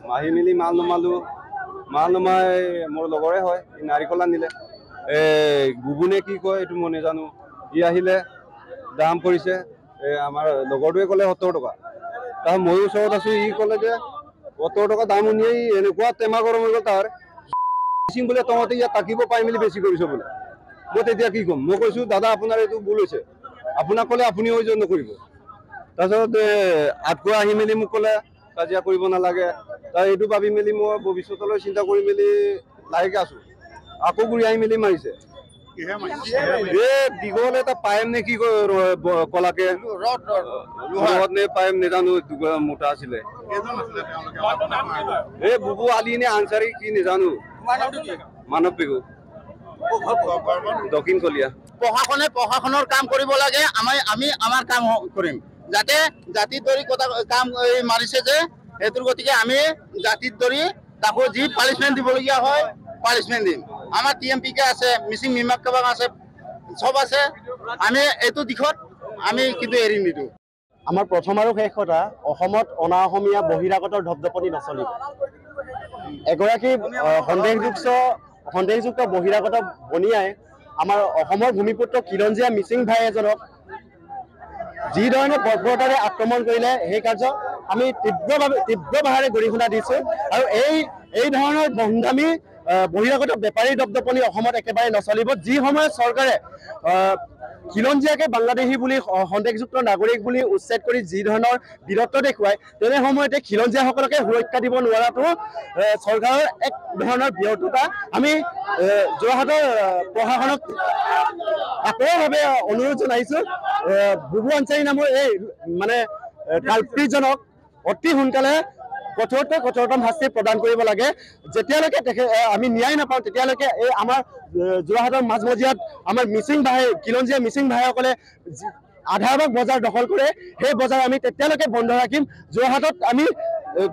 মাহি মেলি মাল নমাই মোৰ লগৰে হয় নাৰিকল আনিলে গুগুনে কি কয় এইটো মই নাজানো ই আহিলে দাম কৰিছে আমাৰ লগৰটোৱে ক'লে 70 টকা তাৰ ময়ো ওচৰত আছো ই ক'লে যে 70 টকা দাম উলিয়াই এনেকুৱা টেমা গৰম হৈ গ'ল তাৰ মিচিং বোলে তহঁতে ইয়াত থাকিব পাই মেলি বেছি কৰিছ বোলে মই তেতিয়া কি ক'ম মই কৈছোঁ দাদা আপোনাৰ এইটো ভুল হৈছে আপোনাক ক'লে আপুনি অভিযোগ নকৰিব তাৰপিছত আঠকুৱা আহি মেলি মোক ক'লে কাজিয়া কৰিব নালাগে তাৰ এইটো ভাবি মেলি মই ভৱিষ্যতলৈ চিন্তা কৰি মেলি লাহেকৈ আছোঁ আকৌ ঘূৰি আহি মেলি মাৰিছে দীঘল এটা পাইম নে কি কলাকে ৰদ নে পাইম নেজানো মোটা আছিলে এই বুবু আলি নে আনচাৰী কি নেজানো মানৱ পেগু দক্ষিণ কলীয়া প্ৰশাসনৰ কাম কৰিব লাগে আমি আমাৰ কাম কৰিম যাতে জাতিৰ দৰি কাম মাৰিছে যে সেইটোৰ গতিকে আমি জাতিৰ দৰি তাকো যি পানিছমেণ্ট দিবলগীয়া হয় পানিছমেণ্ট দিম আমাৰ টিএমপিকে আছে মিচিং মিমাক কাবাক আছে সব আছে আমি এইটো দিশত আমি কিন্তু এৰি নিদিওঁ আমাৰ প্ৰথম আৰু শেষ কথা অসমত অনা অসমীয়া বহিৰাগতৰ ধপধপনি নচলিব এগৰাকী সন্দেহযুক্ত বহিৰাগত বনিয়াই আমাৰ অসমৰ ভূমিপুত্ৰ খিলঞ্জীয়া মিচিং ভাই এজনক যি ধৰণে বৰ্বৰতাৰে আক্ৰমণ কৰিলে সেই কাৰ্য আমি তীব্ৰভাৱে গৰিহণা দিছোঁ আৰু এই ধৰণৰ বন্ধামী বহিৰাগত বেপাৰী দপদপনি অসমত একেবাৰে নচলিব যি সময়ত চৰকাৰে খিলঞ্জীয়াকে বাংলাদেশী বুলি সন্দেহযুক্ত নাগৰিক বুলি উচ্ছেদ কৰি যি ধৰণৰ বীৰত্ব দেখুৱায় তেনে সময়তে খিলঞ্জীয়াসকলকে সুৰক্ষা দিব নোৱাৰাটো চৰকাৰৰ এক ধৰণৰ ব্যৰ্থতা আমি যোৰহাটৰ প্ৰশাসনক আকৌভাৱে অনুৰোধ জনাইছোঁ বুবু আনচাৰী নামৰ এই মানে কাল্পিতজনক অতি সোনকালে কঠোৰতম শাস্তি প্ৰদান কৰিব লাগে যেতিয়ালৈকে আমি ন্যায় নাপাওঁ তেতিয়ালৈকে এই আমাৰ যোৰহাটৰ মাজমজিয়াত আমাৰ খিলঞ্জীয়া মিচিং ভাইসকলে আধাৰবাগ বজাৰ দখল কৰে সেই বজাৰ আমি তেতিয়ালৈকে বন্ধ ৰাখিম যোৰহাটত আমি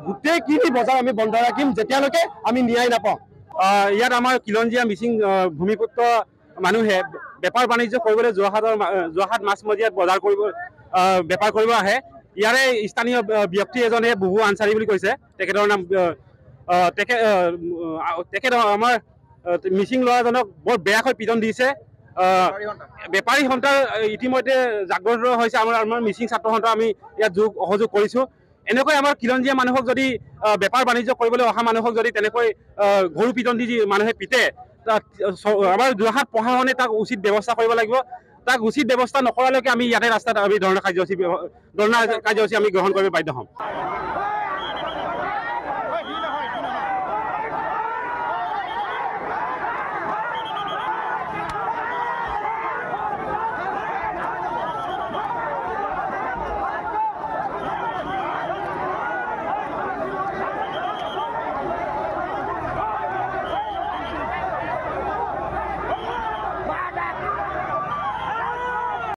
গোটেইখিনি বজাৰ আমি বন্ধ ৰাখিম যেতিয়ালৈকে আমি ন্যায় নাপাওঁ ইয়াত আমাৰ খিলঞ্জীয়া মিচিং ভূমিপুত্ৰ মানুহে বেপাৰ বাণিজ্য কৰিবলৈ যোৰহাট মাছমজিয়াত বজাৰ কৰিব বেপাৰ কৰিব আহে ইয়াৰে স্থানীয় ব্যক্তি এজনে বুবু আনচাৰী বুলি কৈছে তেখেতৰ নাম তেখেত আমাৰ মিচিং ল'ৰাজনক বৰ বেয়াকৈ পিটন দিছে বেপাৰী সন্থাৰ ইতিমধ্যে জাগ্ৰত হৈছে আমাৰ মিচিং ছাত্ৰ সন্থা আমি ইয়াত সহযোগ কৰিছোঁ এনেকৈ আমাৰ খিলঞ্জীয়া মানুহক যদি বেপাৰ বাণিজ্য কৰিবলৈ অহা মানুহক যদি তেনেকৈ গৰু পিটন দি মানুহে পিটে আমাৰ যোৰহাট প্ৰশাসনে তাক উচিত ব্যৱস্থা কৰিব লাগিব তাক উচিত ব্যৱস্থা নকৰালৈকে আমি ইয়াতে ৰাস্তাত আমি ধৰ্ণা কাৰ্যসূচী আমি গ্ৰহণ কৰিব বাধ্য হ'ম